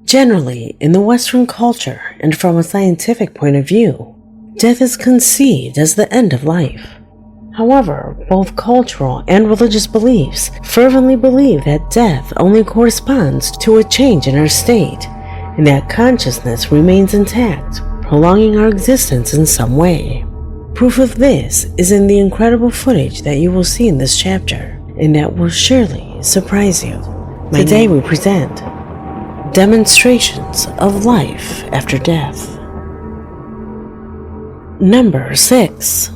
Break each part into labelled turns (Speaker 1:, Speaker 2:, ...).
Speaker 1: Generally, in the Western culture and from a scientific point of view, death is conceived as the end of life. However, both cultural and religious beliefs fervently believe that death only corresponds to a change in our state, and that consciousness remains intact, prolonging our existence in some way. Proof of this is in the incredible footage that you will see in this chapter, and that will surely surprise you. Today we present Demonstrations of Life After Death. Number 6.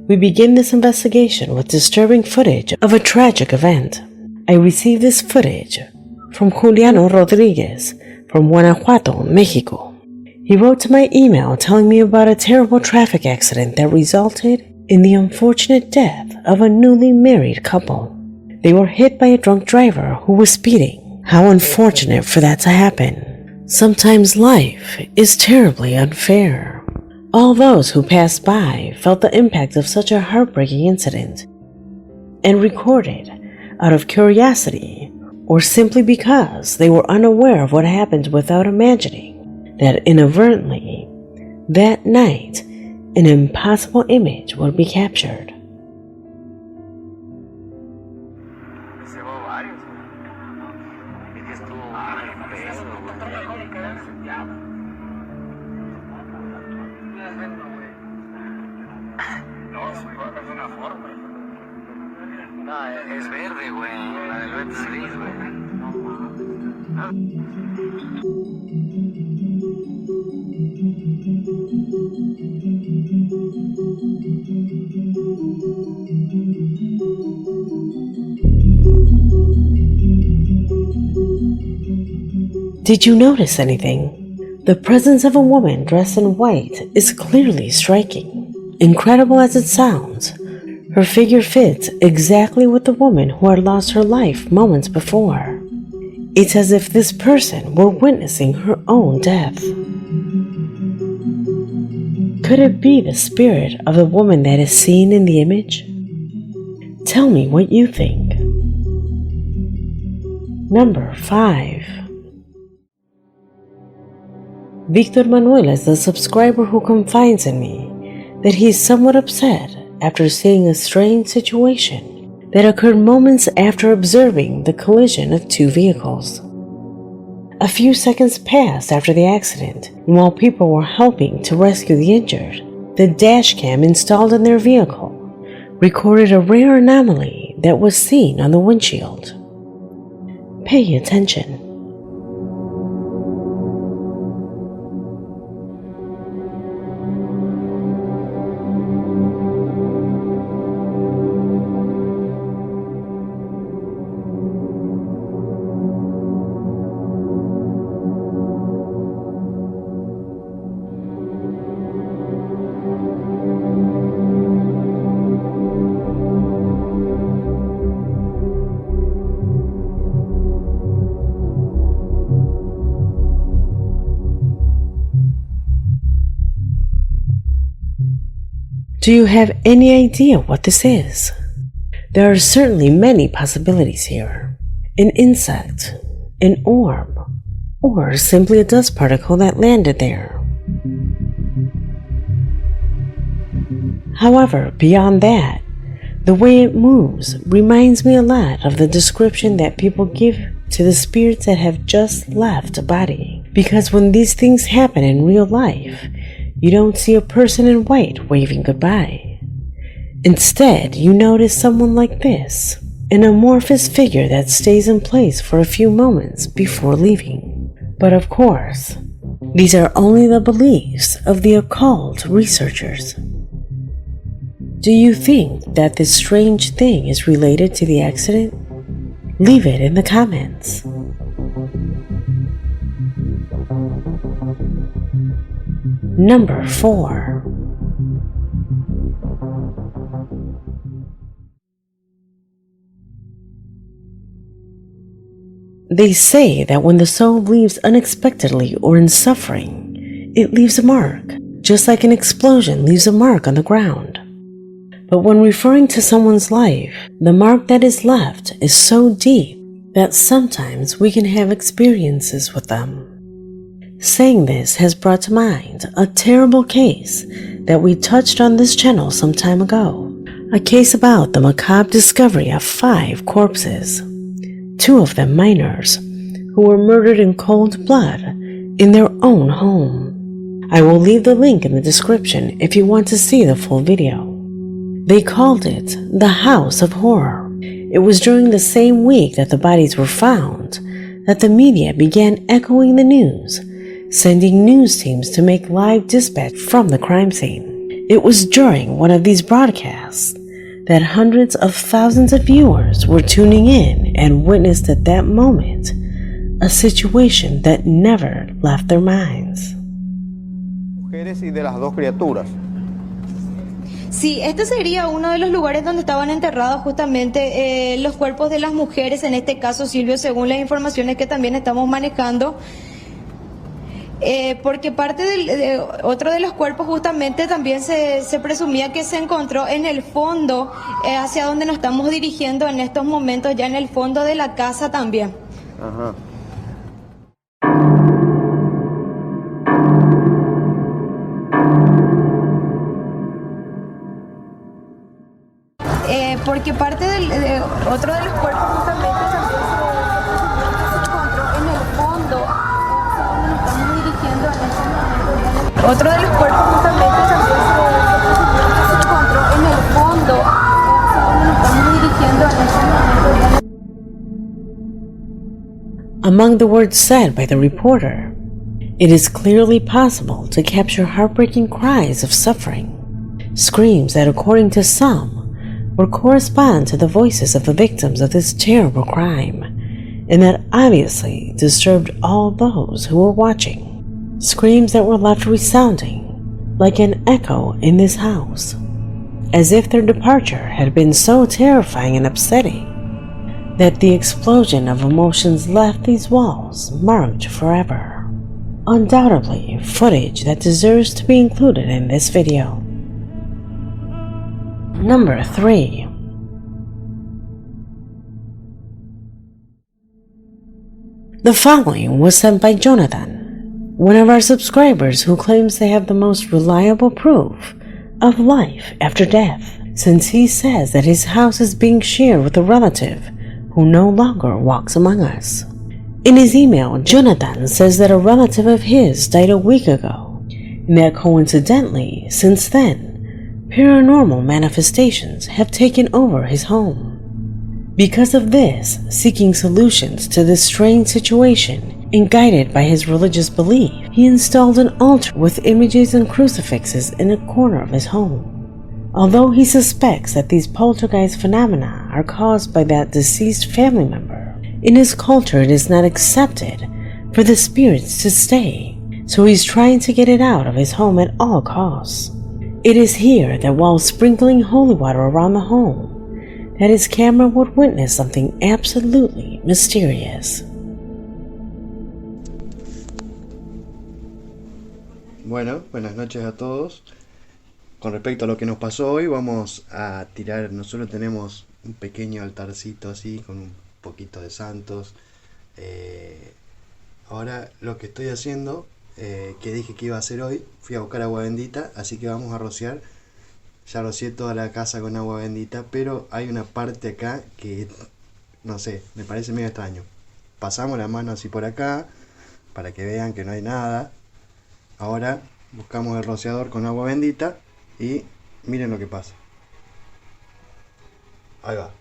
Speaker 1: We begin this investigation with disturbing footage of a tragic event. I received this footage from Juliano Rodriguez from Guanajuato, Mexico. He wrote to my email telling me about a terrible traffic accident that resulted in the unfortunate death of a newly married couple. They were hit by a drunk driver who was speeding. How unfortunate for that to happen. Sometimes life is terribly unfair. All those who passed by felt the impact of such a heartbreaking incident and recorded out of curiosity or simply because they were unaware of what happened without imagining that inadvertently, that night, an impossible image would be captured.
Speaker 2: Es verde, güey. La del verde es gris, güey.
Speaker 1: Did you notice anything? The presence of a woman dressed in white is clearly striking. Incredible as it sounds, her figure fits exactly with the woman who had lost her life moments before. It's as if this person were witnessing her own death. Could it be the spirit of the woman that is seen in the image? Tell me what you think. Number 5. Victor Manuel is the subscriber who confides in me that he is somewhat upset after seeing a strange situation that occurred moments after observing the collision of two vehicles. A few seconds passed after the accident, and while people were helping to rescue the injured, the dash cam installed in their vehicle recorded a rare anomaly that was seen on the windshield. Pay attention. Do you have any idea what this is? There are certainly many possibilities here. An insect, an orb, or simply a dust particle that landed there. However, beyond that, the way it moves reminds me a lot of the description that people give to the spirits that have just left a body. Because when these things happen in real life, you don't see a person in white waving goodbye. Instead, you notice someone like this, an amorphous figure that stays in place for a few moments before leaving. But of course, these are only the beliefs of the occult researchers. Do you think that this strange thing is related to the accident? Leave it in the comments. Number 4. They say that when the soul leaves unexpectedly or in suffering, it leaves a mark, just like an explosion leaves a mark on the ground. But when referring to someone's life, the mark that is left is so deep that sometimes we can have experiences with them. Saying this has brought to mind a terrible case that we touched on this channel some time ago. A case about the macabre discovery of 5 corpses, 2 of them minors, who were murdered in cold blood in their own home. I will leave the link in the description if you want to see the full video. They called it the House of Horror. It was during the same week that the bodies were found that the media began echoing the news, sending news teams to make live dispatch from the crime scene. It was during one of these broadcasts that hundreds of thousands of viewers were tuning in and witnessed at that moment a situation that never left their minds.
Speaker 3: Mujeres y de las 2 criaturas.
Speaker 4: Sí, este sería uno de los lugares donde estaban enterrados justamente los cuerpos de las mujeres, en este caso, Silvio, según las informaciones que también estamos manejando. Porque parte otro de los cuerpos justamente también se presumía que se encontró en el fondo, hacia donde nos estamos dirigiendo en estos momentos, ya en el fondo de la casa también.
Speaker 3: Ajá.
Speaker 4: Porque parte otro de los cuerpos justamente también se encontró en el fondo, hacia donde nos estamos dirigiendo en estos momentos. Otro de los cuerpos justamente también se encontró en el fondo, hacia donde nos estamos dirigiendo en estos momentos.
Speaker 1: Among the words said by the reporter, it is clearly possible to capture heartbreaking cries of suffering, screams that, according to some, would correspond to the voices of the victims of this terrible crime, and that obviously disturbed all those who were watching. Screams that were left resounding like an echo in this house, as if their departure had been so terrifying and upsetting that the explosion of emotions left these walls marked forever. Undoubtedly, footage that deserves to be included in this video. Number 3. The following was sent by Jonathan, one of our subscribers who claims they have the most reliable proof of life after death, since he says that his house is being shared with a relative who no longer walks among us. In his email, Jonathan says that a relative of his died a week ago, and that coincidentally, since then, paranormal manifestations have taken over his home. Because of this, seeking solutions to this strange situation and guided by his religious belief, he installed an altar with images and crucifixes in a corner of his home. Although he suspects that these poltergeist phenomena are caused by that deceased family member, in his culture it is not accepted for the spirits to stay, so he's trying to get it out of his home at all costs. It is here that while sprinkling holy water around the home, that his camera would witness something absolutely mysterious.
Speaker 5: Bueno, buenas noches a todos. Con respecto a lo que nos pasó hoy, vamos a tirar, nosotros tenemos un pequeño altarcito así, con un poquito de santos. Ahora lo que estoy haciendo, que dije que iba a hacer hoy, fui a buscar agua bendita, así que vamos a rociar. Ya rocié toda la casa con agua bendita, pero hay una parte acá que, no sé, me parece medio extraño. Pasamos la mano así por acá, para que vean que no hay nada. Ahora buscamos el rociador con agua bendita y miren lo que pasa. Ahí va.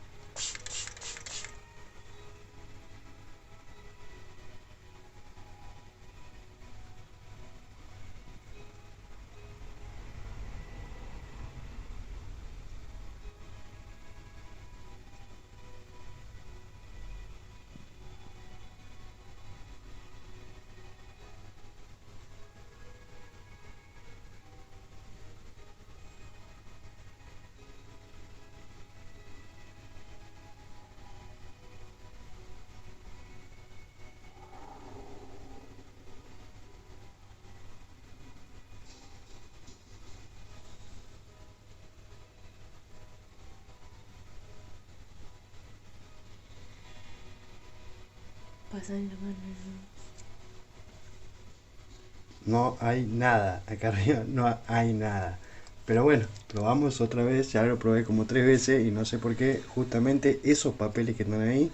Speaker 5: No hay nada, acá arriba no hay nada. Pero bueno, probamos otra vez, ya lo probé como 3 veces y no sé por qué, justamente esos papeles que están ahí,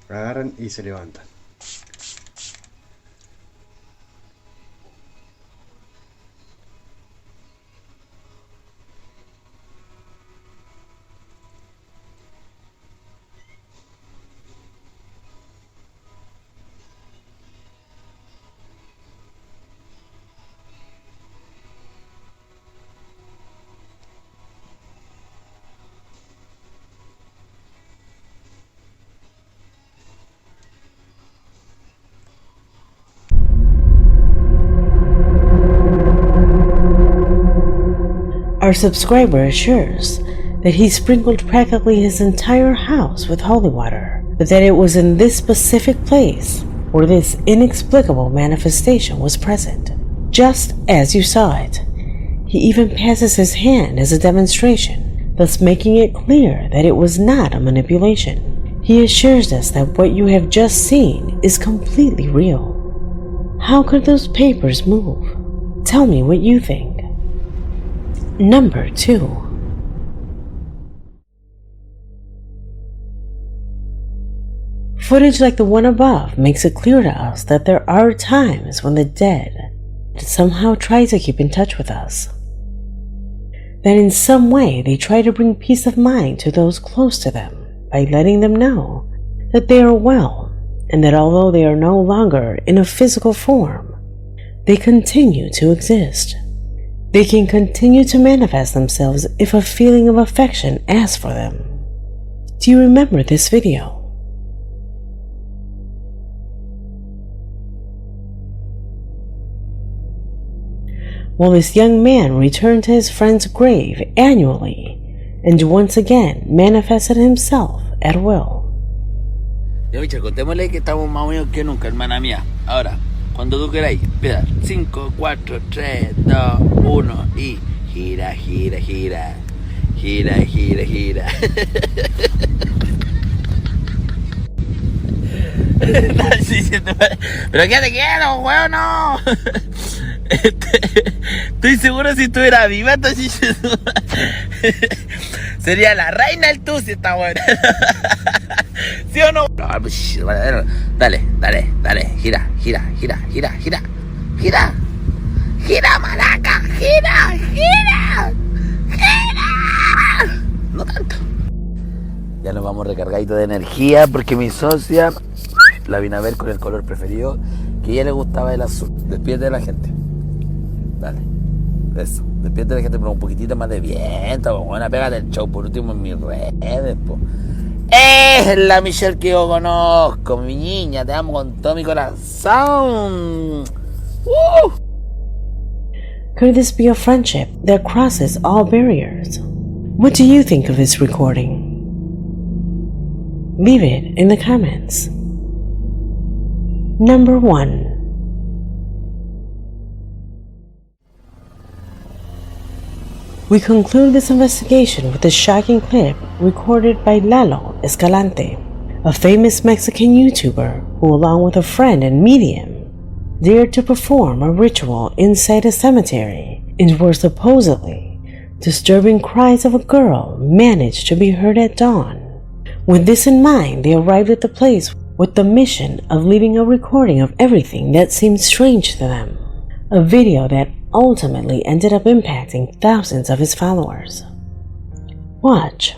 Speaker 5: agarran y se levantan.
Speaker 1: Our subscriber assures that he sprinkled practically his entire house with holy water, but that it was in this specific place where this inexplicable manifestation was present, just as you saw it. He even passes his hand as a demonstration, thus making it clear that it was not a manipulation. He assures us that what you have just seen is completely real. How could those papers move? Tell me what you think. Number 2. Footage like the one above makes it clear to us that there are times when the dead somehow try to keep in touch with us. That in some way they try to bring peace of mind to those close to them by letting them know that they are well and that although they are no longer in a physical form, they continue to exist. They can continue to manifest themselves if a feeling of affection asks for them. Do you remember this video? Well, this young man returned to his friend's grave annually and once again manifested himself at will.
Speaker 6: Ya, bicha, contémosle que estamos más unidos que nunca, hermana mía. Ahora, cuando tú queráis, empieza. 5, 4, 3, 2, 1 y gira, gira, gira. Gira, gira, gira. Pero quédate quieto, weón, no. Estoy seguro si estuviera viva, entonces sería la reina del tusi esta buena. ¿Sí o no? Dale, dale, dale. Gira, gira, gira, gira, gira. Gira. Gira, maraca. Gira, gira. Gira. No tanto. Ya nos vamos recargaditos de energía porque mi socia la vine a ver con el color preferido, que a ella le gustaba el azul. Despídete de la gente. Dale. Eso. Despídete de la gente, pero un poquitito más de viento. Pues, bueno, pégate el show por último en mis redes. Pues. Es la Michelle que yo conozco, mi niña. Te amo con todo mi corazón.
Speaker 1: Could this be a friendship that crosses all barriers? What do you think of this recording? Leave it in the comments. Number 1. We conclude this investigation with a shocking clip recorded by Lalo Escalante, a famous Mexican YouTuber who, along with a friend and medium, dared to perform a ritual inside a cemetery and where supposedly disturbing cries of a girl managed to be heard at dawn. With this in mind, they arrived at the place with the mission of leaving a recording of everything that seemed strange to them, a video that ultimately ended up impacting thousands of his followers. Watch.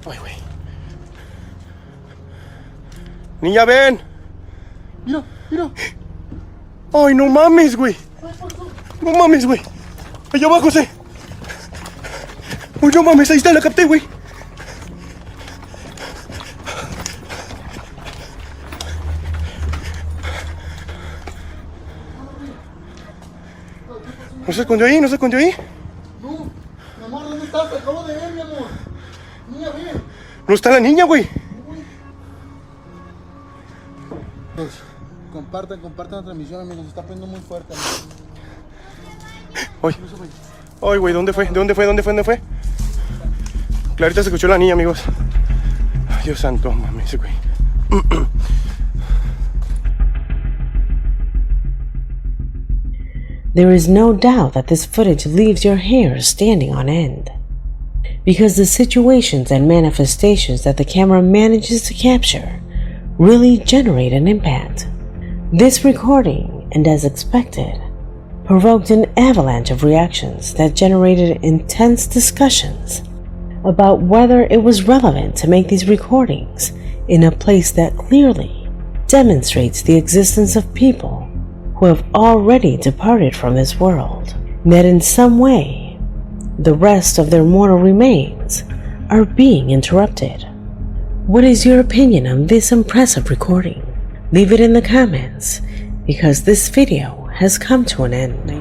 Speaker 3: Ay, güey. Niña, ven. Mira, mira. Ay, no mames, güey. No mames, güey. Allá abajo, José. Uy, no mames, ahí está, la capté, güey. ¿No se escondió ahí? ¿No se escondió ahí?
Speaker 7: No, mi amor, ¿dónde estás? Te acabo de ver, mi amor. Niña, ven.
Speaker 3: No está la niña, güey.
Speaker 7: Compartan la transmisión, amigos. Se está poniendo muy fuerte, amigos.
Speaker 3: Ay, ay, güey, ¿dónde fue? ¿De dónde fue? ¿Dónde fue? ¿Dónde fue? Clarita se escuchó la niña, amigos. Ay, Dios santo, mames, güey.
Speaker 1: There is no doubt that this footage leaves your hair standing on end, because the situations and manifestations that the camera manages to capture really generate an impact. This recording, and as expected, provoked an avalanche of reactions that generated intense discussions about whether it was relevant to make these recordings in a place that clearly demonstrates the existence of people who have already departed from this world, and that in some way the rest of their mortal remains are being interrupted. What is your opinion on this impressive recording? Leave it in the comments, because this video has come to an end now.